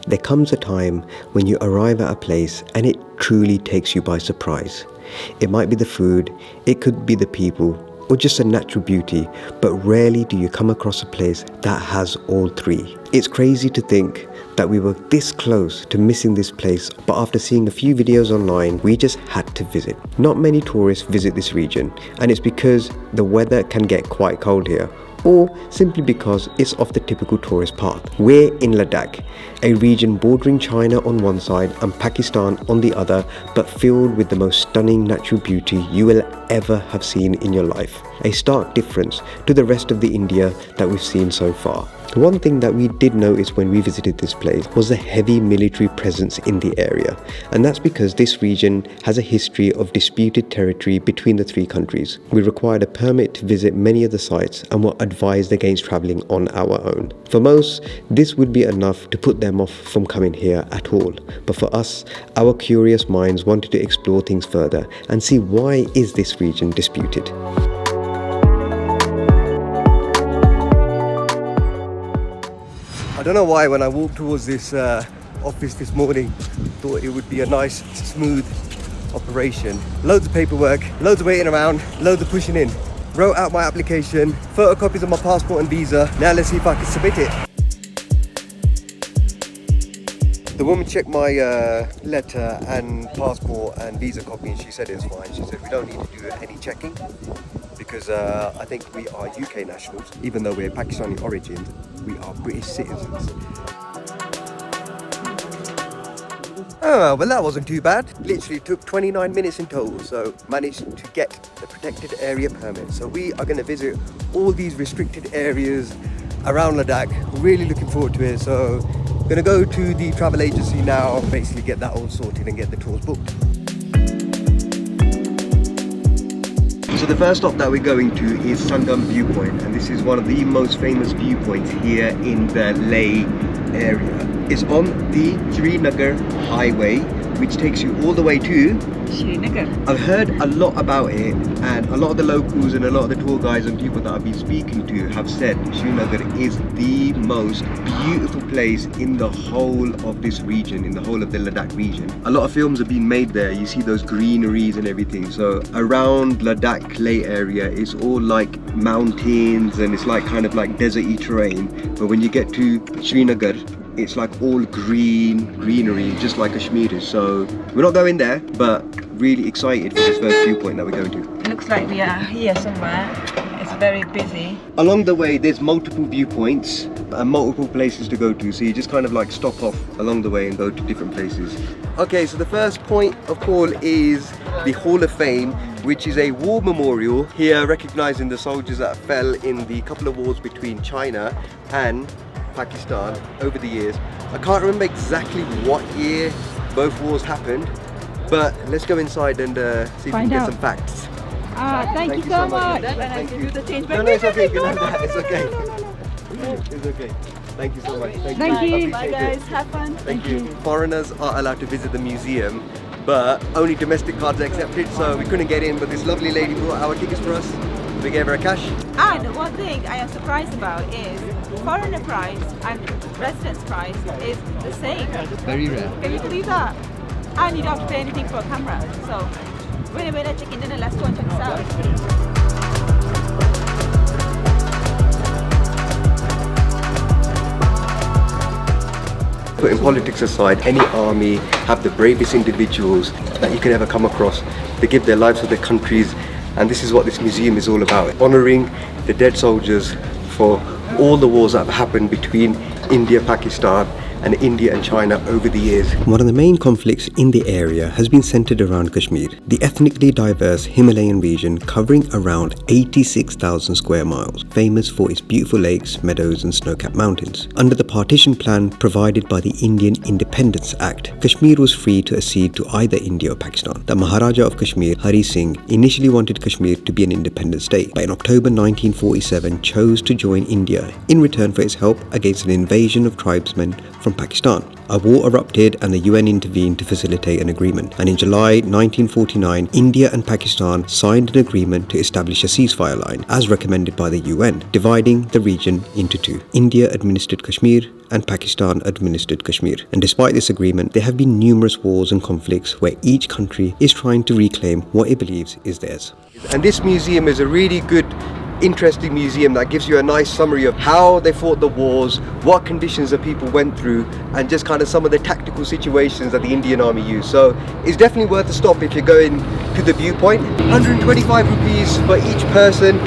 There comes a time when you arrive at a place and it truly takes you by surprise. It might be the food, it could be the people, or just a natural beauty, but rarely do you come across a place that has all three. It's crazy to think that we were this close to missing this place, but after seeing a few videos online, we just had to visit. Not many tourists visit this region, and it's because the weather can get quite cold here, or simply because it's off the typical tourist path. We're in Ladakh, a region bordering China on one side and Pakistan on the other, but filled with the most stunning natural beauty you will ever have seen in your life. A stark difference to the rest of the India that we've seen so far. One thing that we did notice when we visited this place was the heavy military presence in the area, and that's because this region has a history of disputed territory between the three countries. We required a permit to visit many of the sites and were advised against travelling on our own. For most, this would be enough to put them off from coming here at all, but for us, our curious minds wanted to explore things further and see why is this region disputed. I don't know why when I walked towards this office this morning, thought it would be a nice, smooth operation. Loads of paperwork, loads of waiting around, loads of pushing in. Wrote out my application, photocopies of my passport and visa. Now let's see if I can submit it. The woman checked my letter and passport and visa copy and she said it's fine. She said we don't need to do any checking because I think we are UK nationals. Even though we're Pakistani origin, we are British citizens. Oh, well that wasn't too bad. Literally took 29 minutes in total, so managed to get the protected area permit. So we are going to visit all these restricted areas around Ladakh. Really looking forward to it. So going to go to the travel agency now, basically get that all sorted and get the tours booked. So the first stop that we're going to is Sangam viewpoint, and this is one of the most famous viewpoints here in the Leh area. It's on the Srinagar highway, which takes you all the way to Srinagar. I've heard a lot about it, and a lot of the locals and a lot of the tour guides and people that I've been speaking to have said Srinagar is the most beautiful place in the whole of this region, in the whole of the Ladakh region. A lot of films have been made there. You see those greeneries and everything. So around Ladakh Leh area, it's all like mountains and it's like kind of like deserty terrain. But when you get to Srinagar, it's like all greenery, just like Kashmir is. So we're not going there, but really excited for this first viewpoint that we're going to. It looks like we are here somewhere. It's very busy. Along the way, there's multiple viewpoints and multiple places to go to. So you just kind of like stop off along the way and go to different places. Okay, so the first point of call is the Hall of Fame, which is a war memorial here recognizing the soldiers that fell in the couple of wars between China and Pakistan over the years. I can't remember exactly what year both wars happened, but let's go inside and see if we can get some facts. Thank you so much. Thank you. No, it's okay. You know that. It's okay. It's okay. Thank you so much. Thank you. Bye guys, have fun. Thank you. Foreigners are allowed to visit the museum, but only domestic cards are accepted, so we couldn't get in, but this lovely lady brought our tickets for us. We gave her a cash. And one thing I am surprised about is foreigner price and residence price is the same. Very rare. Can you believe that? And you don't have to pay anything for a camera. So when we're checking in, let's go and check this out. Putting politics aside, any army have the bravest individuals that you can ever come across. They give their lives for their countries, and this is what this museum is all about, honouring the dead soldiers for all the wars that have happened between India, Pakistan and India and China over the years. One of the main conflicts in the area has been centered around Kashmir, the ethnically diverse Himalayan region covering around 86,000 square miles, famous for its beautiful lakes, meadows and snow-capped mountains. Under the partition plan provided by the Indian Independence Act, Kashmir was free to accede to either India or Pakistan. The Maharaja of Kashmir, Hari Singh, initially wanted Kashmir to be an independent state, but in October 1947 chose to join India in return for its help against an invasion of tribesmen from and Pakistan. A war erupted and the UN intervened to facilitate an agreement. And in July 1949, India and Pakistan signed an agreement to establish a ceasefire line, as recommended by the UN, dividing the region into two. India administered Kashmir and Pakistan administered Kashmir. And despite this agreement, there have been numerous wars and conflicts where each country is trying to reclaim what it believes is theirs. And this museum is a really good, interesting museum that gives you a nice summary of how they fought the wars, what conditions the people went through, and just kind of some of the tactical situations that the Indian Army used. So it's definitely worth a stop if you're going to the viewpoint. 125 rupees for each person,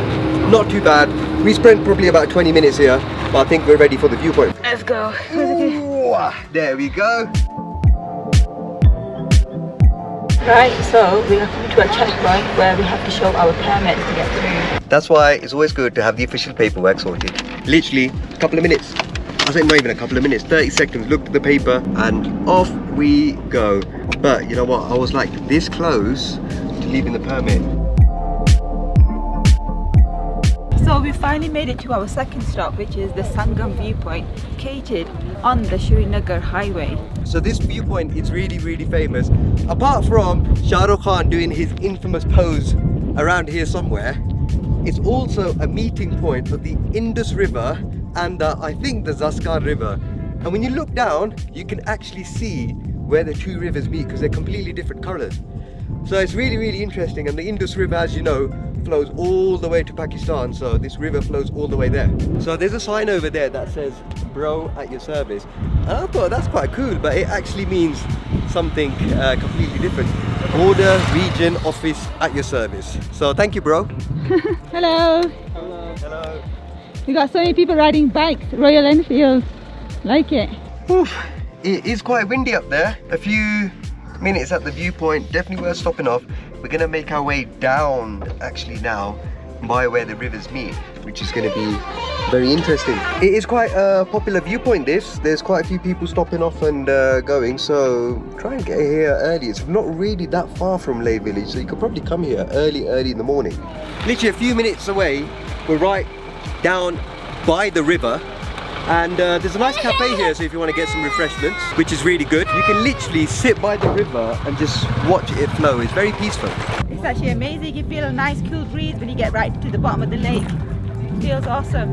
not too bad. We spent probably about 20 minutes here, but I think we're ready for the viewpoint. Let's go. Ooh, there we go. Right, so we are coming to a checkpoint where we have to show our permits to get through. That's why it's always good to have the official paperwork sorted. Literally a couple of minutes. I say not even a couple of minutes, 30 seconds, look at the paper and off we go. But you know what, I was like this close to leaving the permit. So we finally made it to our second stop, which is the Sangam viewpoint, located on the Srinagar highway. So this viewpoint is really, really famous. Apart from Shah Rukh Khan doing his infamous pose around here somewhere, it's also a meeting point of the Indus River and I think the Zaskar River. And when you look down, you can actually see where the two rivers meet because they're completely different colours. So it's really, really interesting. And the Indus River, as you know, flows all the way to Pakistan, so this river flows all the way there. So there's a sign over there that says bro at your service, and I thought that's quite cool, but it actually means something completely different. Border region office at your service. So thank you, bro. Hello. Hello. Hello. We got so many people riding bikes, Royal Enfield. Like it. Oof. It is quite windy up there. A few minutes at the viewpoint, definitely worth stopping off. We're gonna make our way down actually now by where the rivers meet, which is going to be very interesting. It is quite a popular viewpoint this. There's quite a few people stopping off and going, so try and get here early. It's not really that far from Leh village, so you could probably come here early in the morning. Literally a few minutes away, we're right down by the river. And there's a nice cafe here, so if you want to get some refreshments, which is really good, you can literally sit by the river and just watch it flow. It's very peaceful. It's actually amazing. You feel a nice cool breeze when you get right to the bottom of the lake. It feels awesome.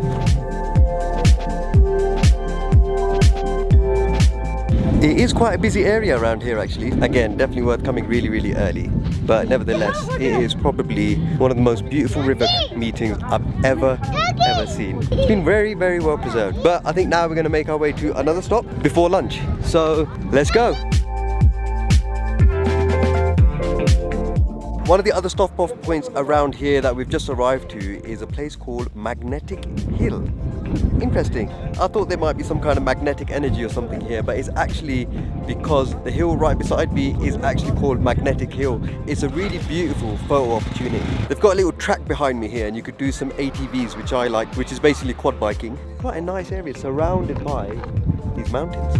It is quite a busy area around here actually. Again, definitely worth coming really early. But nevertheless, it is probably one of the most beautiful river meetings I've ever seen. It's been very well preserved. But I think now we're going to make our way to another stop before lunch. So let's go. One of the other stop off points around here that we've just arrived to is a place called Magnetic Hill. Interesting. I thought there might be some kind of magnetic energy or something here, but it's actually because the hill right beside me is actually called Magnetic Hill. It's a really beautiful photo opportunity. They've got a little track behind me here and you could do some ATVs, which I like, which is basically quad biking. Quite a nice area surrounded by these mountains.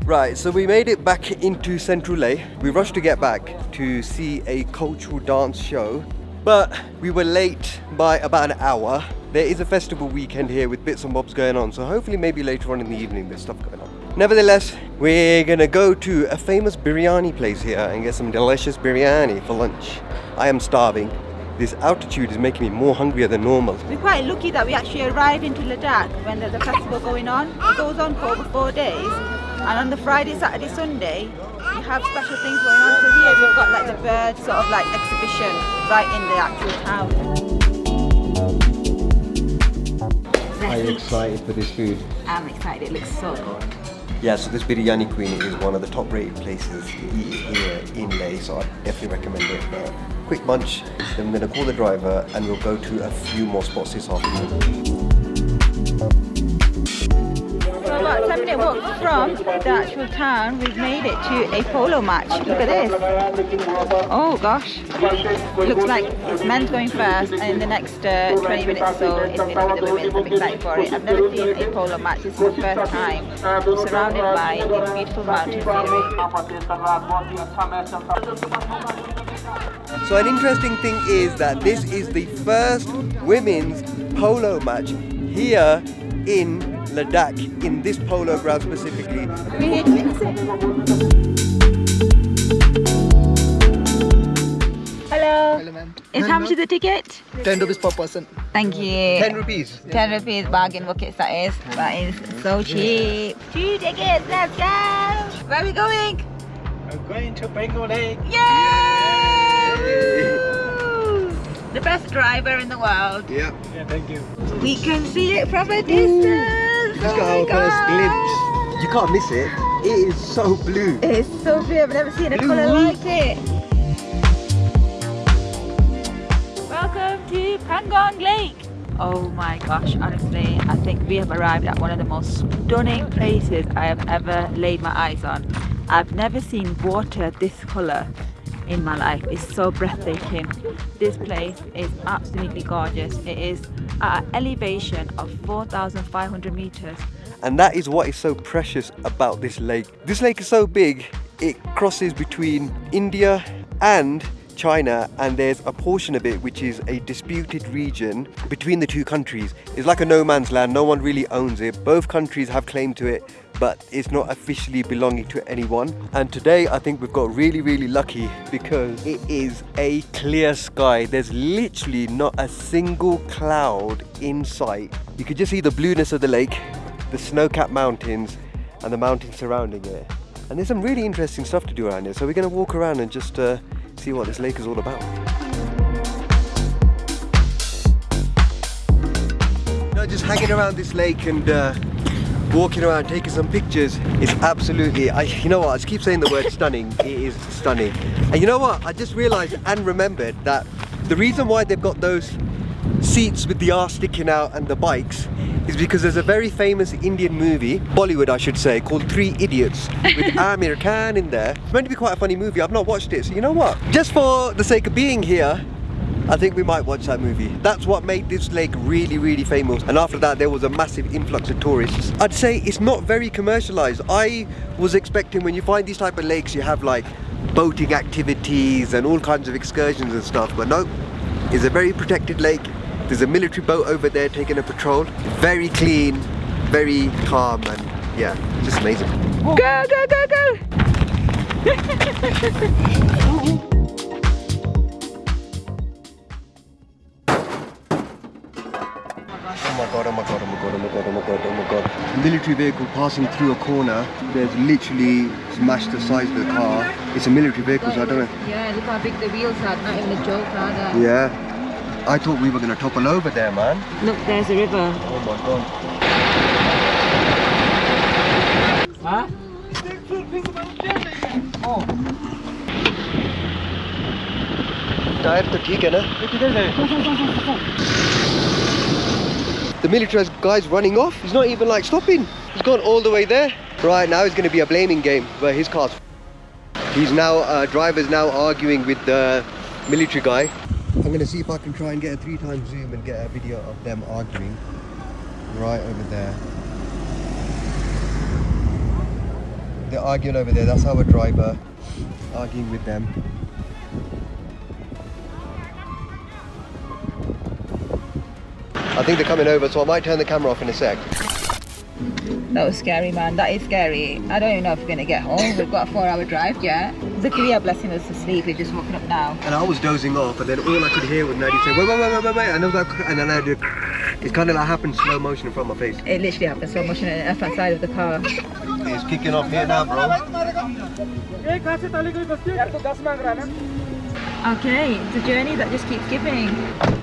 Right, so we made it back into Central Leh. We rushed to get back to see a cultural dance show, but we were late by about an hour. There is a festival weekend here with bits and bobs going on, so hopefully maybe later on in the evening there's stuff going on. Nevertheless, we're gonna go to a famous biryani place here and get some delicious biryani for lunch. I am starving. This altitude is making me more hungrier than normal. We're quite lucky that we actually arrived into Ladakh when there's a festival going on. It goes on for over 4 days. And on the Friday, Saturday, Sunday, you have special things going on. So here we've got like the bird sort of like exhibition right in the actual town. Are you excited for this food? I'm excited, it looks so good. Yeah, so this biryani queen is one of the top rated places to eat here in Leh, so I definitely recommend it. But quick munch, then I'm going to call the driver and we'll go to a few more spots this afternoon. So about a 10-minute walk from the actual town, we've made it to a polo match. Look at this. Oh gosh. Looks like it's men's going first, and in the next 20 minutes or so it's going to be the women's. I'm excited for it. I've never seen a polo match. This is the first time. I'm surrounded by this beautiful mountain scenery. So an interesting thing is that this is the first women's polo match here in Ladakh, in this polo ground specifically. We're here to mix it. Hello. Hello, ma'am. How much is the ticket? 10 rupees per person. Thank you. 10 rupees. 10 rupees bargain buckets that is. That is so cheap. 2 tickets, let's go! Where are we going? I'm going to Pagong Lake. Yay! The best driver in the world. Yeah. Yeah, thank you. We can see it from a distance. Just got our first glimpse. You can't miss it. It is so blue. It's so blue. I've never seen a colour like it. Welcome to Pangong Lake. Oh my gosh, honestly, I think we have arrived at one of the most stunning places I have ever laid my eyes on. I've never seen water this colour in my life. It's so breathtaking. This place is absolutely gorgeous. It is at an elevation of 4,500 meters. And that is what is so precious about this lake. This lake is so big, it crosses between India and China, and there's a portion of it which is a disputed region between the two countries. It's like a no man's land, no one really owns it. Both countries have claim to it, but it's not officially belonging to anyone. And today I think we've got really lucky because it is a clear sky. There's literally not a single cloud in sight. You could just see the blueness of the lake, the snow-capped mountains, and the mountains surrounding it. And there's some really interesting stuff to do around here, so we're going to walk around and just see what this lake is all about. Just hanging around this lake and walking around, taking some pictures. It's absolutely, you know what, I just keep saying the word stunning. It is stunning. And you know what, I just realized and remembered that the reason why they've got those seats with the arse sticking out and the bikes is because there's a very famous Indian movie, Bollywood I should say, called 3 Idiots with Amir Khan in there. It's meant to be quite a funny movie. I've not watched it, so you know what? Just for the sake of being here, I think we might watch that movie. That's what made this lake really famous. And after that, there was a massive influx of tourists. I'd say it's not very commercialized. I was expecting when you find these type of lakes, you have like boating activities and all kinds of excursions and stuff, but no, it's a very protected lake. There's a military boat over there taking a patrol. Very clean, very calm, and yeah, just amazing. Go, go, go, go! Oh my god, oh my god, oh my god, oh my god, oh my god, oh my god. Military vehicle passing through a corner. There's literally smashed the size of the car. It's a military vehicle, so I don't know. Yeah, look how big the wheels are. Not even a joke, are they? Yeah. I thought we were going to topple over there, man. Look, there's a river. Oh my god. Huh? Oh. Tire to theek hai na? The military guy's running off. He's not even like stopping. He's gone all the way there. Right, now it's going to be a blaming game where his car's. He's now, driver's now arguing with the military guy. I'm going to see if I can try and get a 3x zoom and get a video of them arguing. Right over there. They're arguing over there. That's our driver arguing with them. I think they're coming over, so I might turn the camera off in a sec. That was scary, man. That is scary. I don't even know if we're going to get home. We've got a 4-hour drive yet. Zakariya, blessing us to sleep. We're just woken up now. And I was dozing off, and then all I could hear was Nadie say, wait, and I was like, and then I did, it's kind of like happened slow motion in front of my face. It literally happened slow motion on the left-hand side of the car. It's kicking off here now, bro. Okay, it's a journey that just keeps giving.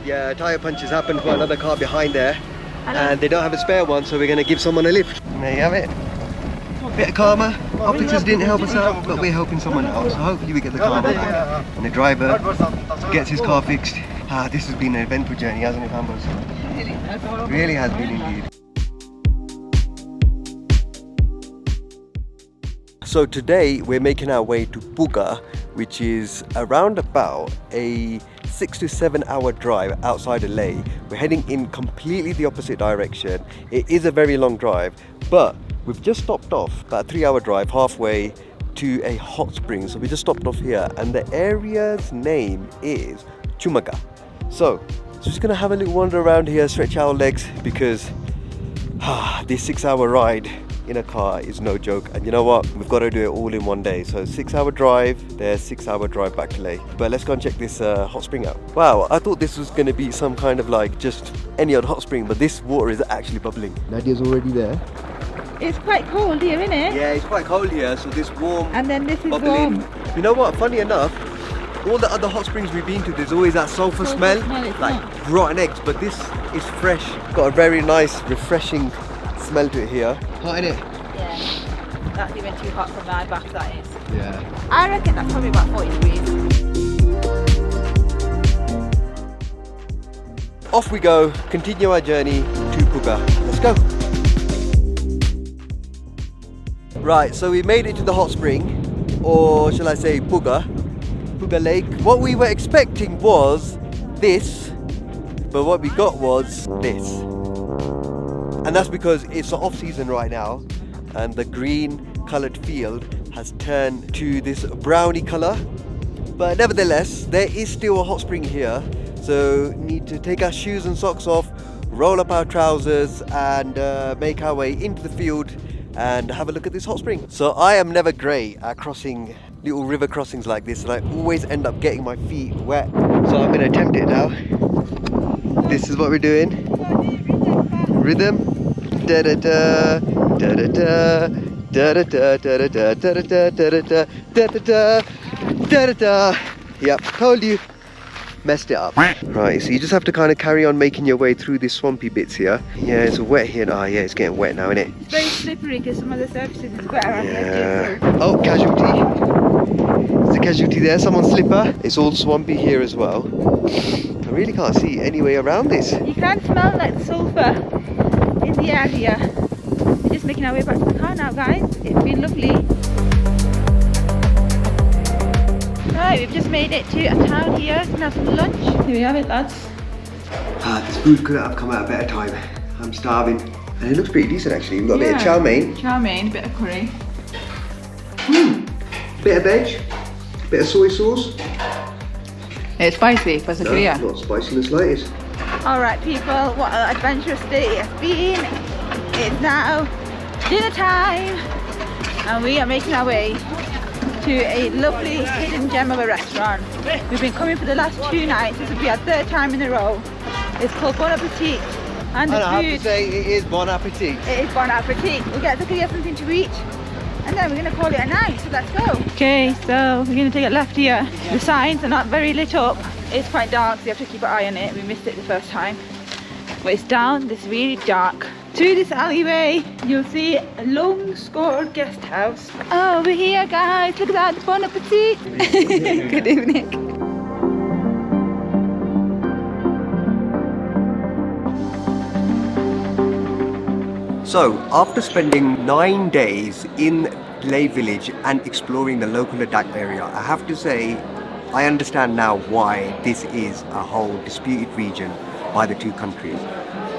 Yeah, tyre punches happened for another car behind there. And they don't have a spare one, so we're going to give someone a lift. And there you have it. Bit of karma. Officers didn't help us out, but we're helping someone else. So hopefully we get the car back. And the driver gets his car fixed. This has been an eventful journey, hasn't it, Pambos? It really has been indeed. So today we're making our way to Puga, which is around about a 6 to 7 hour drive outside of Leh. We're heading in completely the opposite direction. It is a very long drive, but we've just stopped off, about a 3-hour drive, halfway to a hot spring. So we just stopped off here, and the area's name is Puga. So just gonna have a little wander around here, stretch our legs, because This 6-hour ride in a car is no joke, and you know what, we've got to do it all in one day. So 6-hour drive there, 6-hour drive back to Leh. But let's go and check this hot spring out. Wow, I thought this was going to be some kind of like just any old hot spring, but this water is actually bubbling. Nadia's already there. It's quite cold here, isn't it? Yeah, it's quite cold here, so this warm And then this is bubbling. warm. You know what, funny enough, all the other hot springs we've been to, there's always that sulfur smell, it's like not. rotten eggs, but this is fresh. Got a very nice, refreshing smell to it here. Hot, innit? Yeah. That's even too hot for my back, that is. Yeah. I reckon that's probably about 40 degrees. Off we go, continue our journey to Puga. Let's go. Right, so we made it to the hot spring, or shall I say Puga Lake. What we were expecting was this, but what we got was this. And that's because it's the off season right now, and the green coloured field has turned to this browny colour. But nevertheless, there is still a hot spring here, so need to take our shoes and socks off, roll up our trousers, and make our way into the field and have a look at this hot spring. So I am never great at crossing little river crossings like this, and I always end up getting my feet wet. So I'm going to attempt it now. This is what we're doing. Rhythm. Da da da da da da da da da da da da da da da da da da da. Yep, told you. Messed it up. Right, so you just have to kind of carry on making your way through these swampy bits here. Yeah, it's wet here. Oh yeah, it's getting wet now, isn't it? It's very slippery because some of the surfaces is wet around the edges. Yeah. Oh, casualty. There's a casualty there, someone's slipper. It's all swampy here as well. I really can't see any way around this. You can smell like sulphur in the area. We're just making our way back to the car now, guys. It's been lovely. Right, we've just made it to a town here. We're gonna have some lunch. Here we have it, lads. This food couldn't have come at a better time. I'm starving. And it looks pretty decent actually. We've got a bit of chow mein. Chow mein, a bit of curry. Bit of veg. Bit of soy sauce. It's spicy for Zakariya. No, not spicy in the slightest. Alright people, what an adventurous day it has been. It's now dinner time and we are making our way to a lovely hidden gem of a restaurant. We've been coming for the last 2 nights. This will be our 3rd time in a row. It's called Bon Appetit. And the I have to food, say, it is Bon Appetit. it is Bon Appetit. We'll get Zakariya something to eat and then we're going to call it a night, so let's go. Okay, so we're going to take a left here. The signs are not very lit up. It's quite dark, so you have to keep an eye on it. We missed it the first time. But it's down this really dark. Through this alleyway, you'll see a long scored guest house. Over here, guys, look at that, Bon Appetit. Good evening. So, after spending 9 days in Leh village and exploring the local Ladakh area, I have to say, I understand now why this is a whole disputed region by the two countries.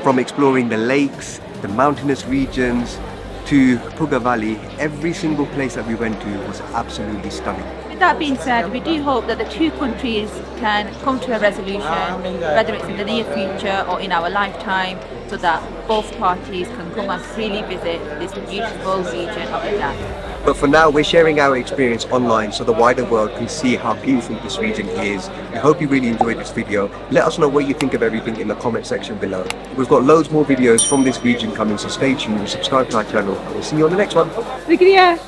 From exploring the lakes, the mountainous regions, to Puga Valley, every single place that we went to was absolutely stunning. With that being said, we do hope that the two countries can come to a resolution, whether it's in the near future or in our lifetime, so that both parties can come and freely visit this beautiful region of Ladakh. But for now, we're sharing our experience online so the wider world can see how beautiful this region is. We hope you really enjoyed this video. Let us know what you think of everything in the comment section below. We've got loads more videos from this region coming, so stay tuned, subscribe to our channel, and we'll see you on the next one. Zakariya,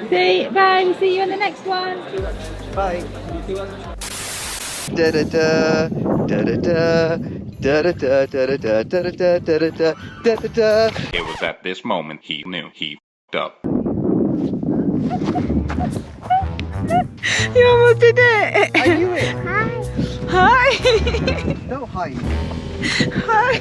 say bye, we'll see you on the next one. Bye. Da da da da da da. Da da da da da da da da da da da da. It was at this moment he knew he f***ed up. You almost did it. I knew it. Hi. No, hi. Hi.